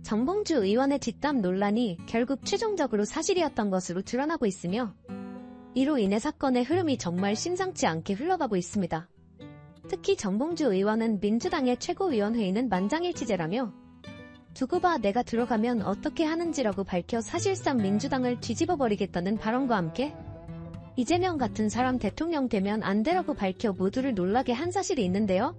정봉주 의원의 뒷담 논란이 결국 최종적으로 사실이었던 것으로 드러나고 있으며 이로 인해 사건의 흐름이 정말 심상치 않게 흘러가고 있습니다. 특히 정봉주 의원은 민주당의 최고위원회의는 만장일치제라며 두고 봐 내가 들어가면 어떻게 하는지라고 밝혀 사실상 민주당을 뒤집어버리겠다는 발언과 함께 이재명 같은 사람 대통령 되면 안 되라고 밝혀 모두를 놀라게 한 사실이 있는데요.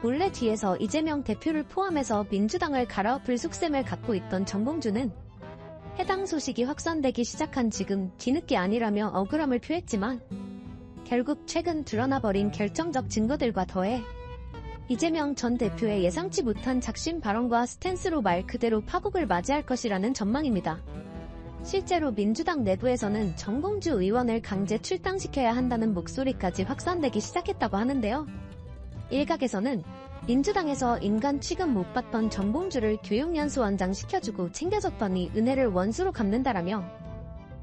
몰래 뒤에서 이재명 대표를 포함해서 민주당을 갈아엎을 속셈을 갖고 있던 정봉주는 해당 소식이 확산되기 시작한 지금 뒤늦게 아니라며 억울함을 표했지만 결국 최근 드러나버린 결정적 증거들과 더해 이재명 전 대표의 예상치 못한 작심 발언과 스탠스로 말 그대로 파국을 맞이할 것이라는 전망입니다. 실제로 민주당 내부에서는 정봉주 의원을 강제 출당시켜야 한다는 목소리까지 확산되기 시작했다고 하는데요. 일각에서는 민주당에서 인간 취급 못 받던 정봉주를 교육연수원장 시켜주고 챙겨줬더니 은혜를 원수로 갚는다라며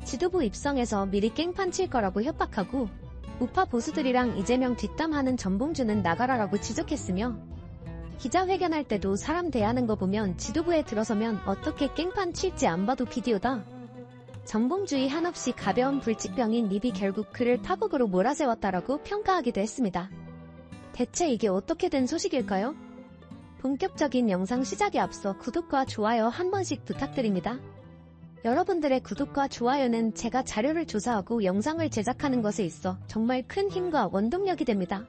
지도부 입성해서 미리 깽판 칠 거라고 협박하고 우파 보수들이랑 이재명 뒷담하는 정봉주는 나가라라고 지적했으며 기자회견할 때도 사람 대하는 거 보면 지도부에 들어서면 어떻게 깽판 칠지 안 봐도 비디오다. 정봉주의 한없이 가벼운 불치병인 입이 결국 그를 파국으로 몰아세웠다라고 평가하기도 했습니다. 대체 이게 어떻게 된 소식일까요? 본격적인 영상 시작에 앞서 구독과 좋아요 한 번씩 부탁드립니다. 여러분들의 구독과 좋아요는 제가 자료를 조사하고 영상을 제작하는 것에 있어 정말 큰 힘과 원동력이 됩니다.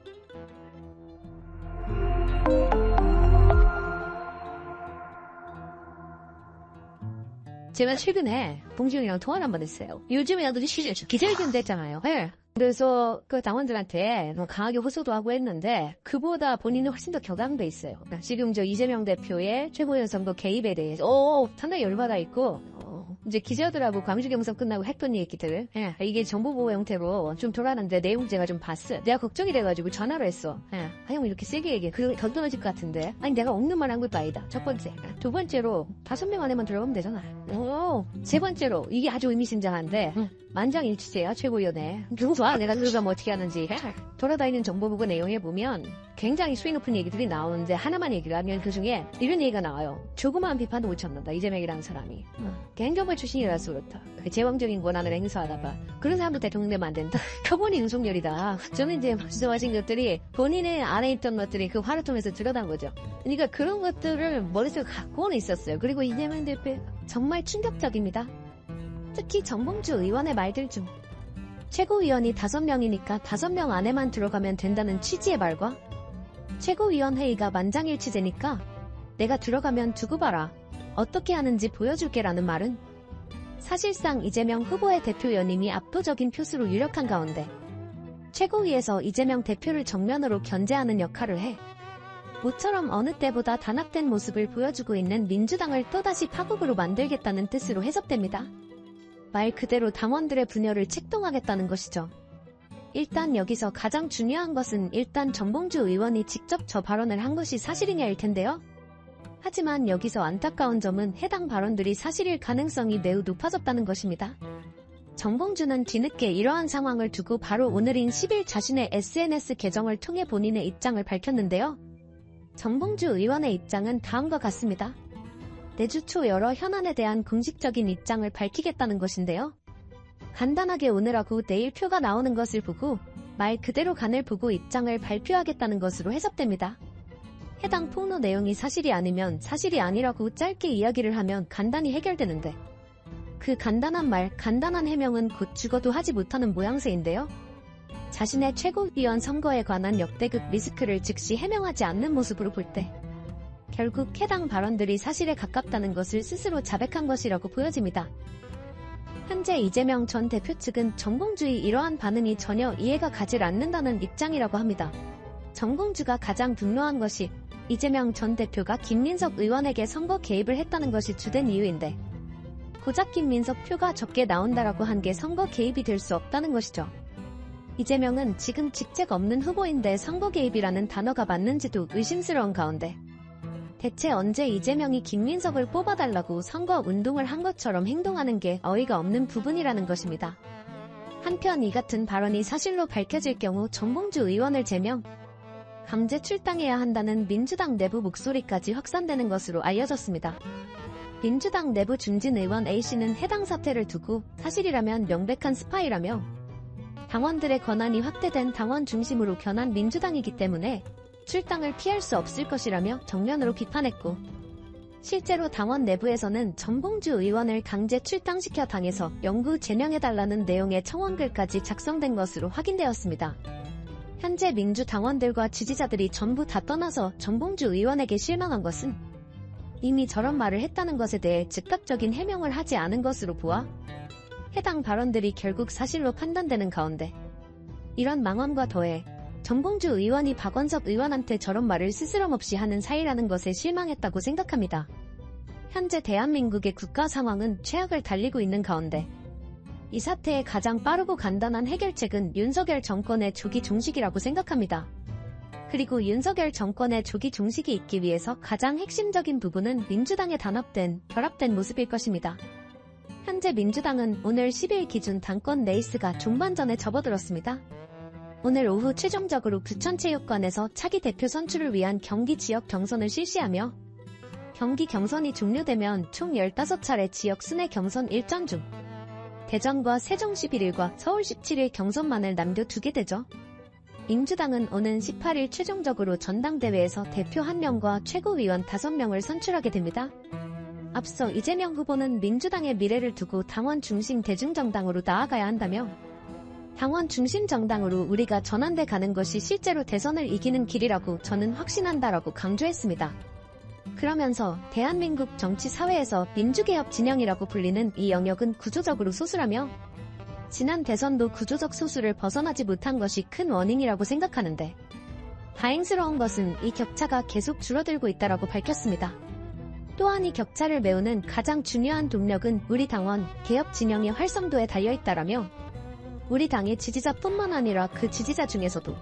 제가 최근에 봉지훈이랑 통화를 한번 했어요. 요즘에 나도 기자회견 됐잖아요. 네. 그래서 그 당원들한테 강하게 호소도 하고 했는데 그보다 본인은 훨씬 더 격앙돼 있어요. 지금 저 이재명 대표의 최고위원 선거 개입에 대해서 상당히 열받아 있고 이제 기자들하고 광주 경선 끝나고 했던 얘기들 이게 정보보호 형태로 좀 돌아가는데 내용 제가 좀 봤어. 내가 걱정이 돼가지고 전화를 했어. 형 이렇게 세게 얘기해. 그거 격동해질 것 같은데. 아니 내가 없는 말 한 것도 아니다. 첫 번째. 두 번째로 5명 안에만 들어가면 되잖아. 세 번째로 이게 아주 의미심장한데 만장일치제야 최고위원회. 좋아 내가 들어가면 어떻게 하는지. 돌아다니는 정보보고 내용에 보면 굉장히 수위 높은 얘기들이 나오는데 하나만 얘기를 하면 그중에 이런 얘기가 나와요. 조그마한 비판도 못 참는다. 이재명이라는 사람이. 개인정보 출신이라서 그렇다. 제왕적인 권한을 행사하다 봐. 그런 사람도 대통령 되면 안 된다. 표본이 윤석열이다. 저는 이제 말씀하신 것들이 본인의 안에 있던 것들이 그 화를 통해서 드러난 거죠. 그러니까 그런 것들을 머릿속에 갖고는 있었어요. 그리고 이재명 대표 정말 충격적입니다. 특히 정봉주 의원의 말들 중 최고위원이 5명이니까 5명 안에만 들어가면 된다는 취지의 말과 최고위원회의가 만장일치제니까 내가 들어가면 두고 봐라. 어떻게 하는지 보여줄게라는 말은 사실상 이재명 후보의 대표 연임이 압도적인 표수로 유력한 가운데 최고위에서 이재명 대표를 정면으로 견제하는 역할을 해 모처럼 어느 때보다 단합된 모습을 보여주고 있는 민주당을 또다시 파국으로 만들겠다는 뜻으로 해석됩니다. 말 그대로 당원들의 분열을 책동하겠다는 것이죠. 일단 여기서 가장 중요한 것은 일단 정봉주 의원이 직접 저 발언을 한 것이 사실이냐일 텐데요. 하지만 여기서 안타까운 점은 해당 발언들이 사실일 가능성이 매우 높아졌다는 것입니다. 정봉주는 뒤늦게 이러한 상황을 두고 바로 오늘인 10일 자신의 SNS 계정을 통해 본인의 입장을 밝혔는데요. 정봉주 의원의 입장은 다음과 같습니다. 내주 초 여러 현안에 대한 공식적인 입장을 밝히겠다는 것인데요. 간단하게 오늘하고 내일 표가 나오는 것을 보고 말 그대로 간을 보고 입장을 발표하겠다는 것으로 해석됩니다. 해당 폭로 내용이 사실이 아니면 사실이 아니라고 짧게 이야기를 하면 간단히 해결되는데 그 간단한 말, 간단한 해명은 곧 죽어도 하지 못하는 모양새인데요. 자신의 최고위원 선거에 관한 역대급 리스크를 즉시 해명하지 않는 모습으로 볼 때 결국 해당 발언들이 사실에 가깝다는 것을 스스로 자백한 것이라고 보여집니다. 현재 이재명 전 대표 측은 정봉주의 이러한 반응이 전혀 이해가 가질 않는다는 입장이라고 합니다. 정봉주가 가장 분노한 것이 이재명 전 대표가 김민석 의원에게 선거 개입을 했다는 것이 주된 이유인데 고작 김민석 표가 적게 나온다라고 한 게 선거 개입이 될 수 없다는 것이죠. 이재명은 지금 직책 없는 후보인데 선거 개입이라는 단어가 맞는지도 의심스러운 가운데 대체 언제 이재명이 김민석을 뽑아달라고 선거 운동을 한 것처럼 행동하는 게 어이가 없는 부분이라는 것입니다. 한편 이 같은 발언이 사실로 밝혀질 경우 정봉주 의원을 제명, 강제 출당해야 한다는 민주당 내부 목소리까지 확산되는 것으로 알려졌습니다. 민주당 내부 중진 의원 A씨는 해당 사태를 두고 사실이라면 명백한 스파이라며 당원들의 권한이 확대된 당원 중심으로 변한 민주당이기 때문에 출당을 피할 수 없을 것이라며 정면으로 비판했고, 실제로 당원 내부에서는 전봉주 의원을 강제 출당시켜 당에서 영구 제명해달라는 내용의 청원글까지 작성된 것으로 확인되었습니다. 현재 민주당원들과 지지자들이 전부 다 떠나서 전봉주 의원에게 실망한 것은 이미 저런 말을 했다는 것에 대해 즉각적인 해명을 하지 않은 것으로 보아 해당 발언들이 결국 사실로 판단되는 가운데, 이런 망언과 더해 전봉주 의원이 박원석 의원한테 저런 말을 스스럼없이 하는 사이라는 것에 실망했다고 생각합니다. 현재 대한민국의 국가 상황은 최악을 달리고 있는 가운데 이 사태의 가장 빠르고 간단한 해결책은 윤석열 정권의 조기 종식이라고 생각합니다. 그리고 윤석열 정권의 조기 종식이 있기 위해서 가장 핵심적인 부분은 민주당의 결합된 모습일 것입니다. 현재 민주당은 오늘 10일 기준 당권 레이스가 종반전에 접어들었습니다. 오늘 오후 최종적으로 부천체육관에서 차기 대표 선출을 위한 경기 지역 경선을 실시하며, 경기 경선이 종료되면 총 15차례 지역 순회 경선 일정 중 대전과 세종 11일과 서울 17일 경선만을 남겨두게 되죠. 민주당은 오는 18일 최종적으로 전당대회에서 대표 1명과 최고위원 5명을 선출하게 됩니다. 앞서 이재명 후보는 민주당의 미래를 두고 당원 중심 대중정당으로 나아가야 한다며, 당원 중심 정당으로 우리가 전환돼 가는 것이 실제로 대선을 이기는 길이라고 저는 확신한다라고 강조했습니다. 그러면서 대한민국 정치 사회에서 민주개혁 진영이라고 불리는 이 영역은 구조적으로 소수라며, 지난 대선도 구조적 소수를 벗어나지 못한 것이 큰 원인이라고 생각하는데, 다행스러운 것은 이 격차가 계속 줄어들고 있다라고 밝혔습니다. 또한 이 격차를 메우는 가장 중요한 동력은 우리 당원 개혁 진영의 활성도에 달려있다라며, 우리 당의 지지자뿐만 아니라 그 지지자 중에서도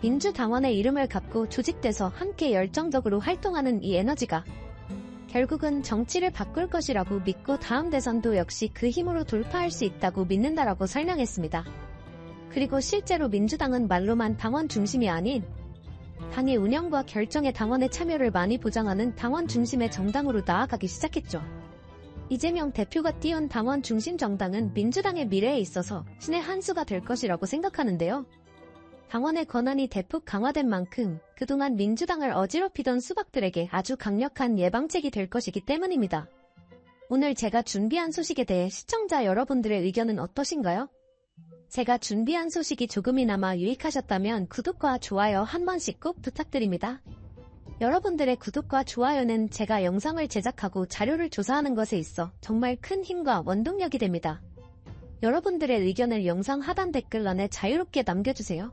민주당원의 이름을 갖고 조직돼서 함께 열정적으로 활동하는 이 에너지가 결국은 정치를 바꿀 것이라고 믿고 다음 대선도 역시 그 힘으로 돌파할 수 있다고 믿는다라고 설명했습니다. 그리고 실제로 민주당은 말로만 당원 중심이 아닌 당의 운영과 결정에 당원의 참여를 많이 보장하는 당원 중심의 정당으로 나아가기 시작했죠. 이재명 대표가 띄운 당원 중심 정당은 민주당의 미래에 있어서 신의 한 수가 될 것이라고 생각하는데요. 당원의 권한이 대폭 강화된 만큼 그동안 민주당을 어지럽히던 수박들에게 아주 강력한 예방책이 될 것이기 때문입니다. 오늘 제가 준비한 소식에 대해 시청자 여러분들의 의견은 어떠신가요? 제가 준비한 소식이 조금이나마 유익하셨다면 구독과 좋아요 한 번씩 꼭 부탁드립니다. 여러분들의 구독과 좋아요는 제가 영상을 제작하고 자료를 조사하는 것에 있어 정말 큰 힘과 원동력이 됩니다. 여러분들의 의견을 영상 하단 댓글란에 자유롭게 남겨주세요.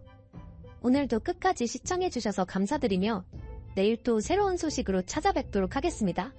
오늘도 끝까지 시청해주셔서 감사드리며 내일 또 새로운 소식으로 찾아뵙도록 하겠습니다.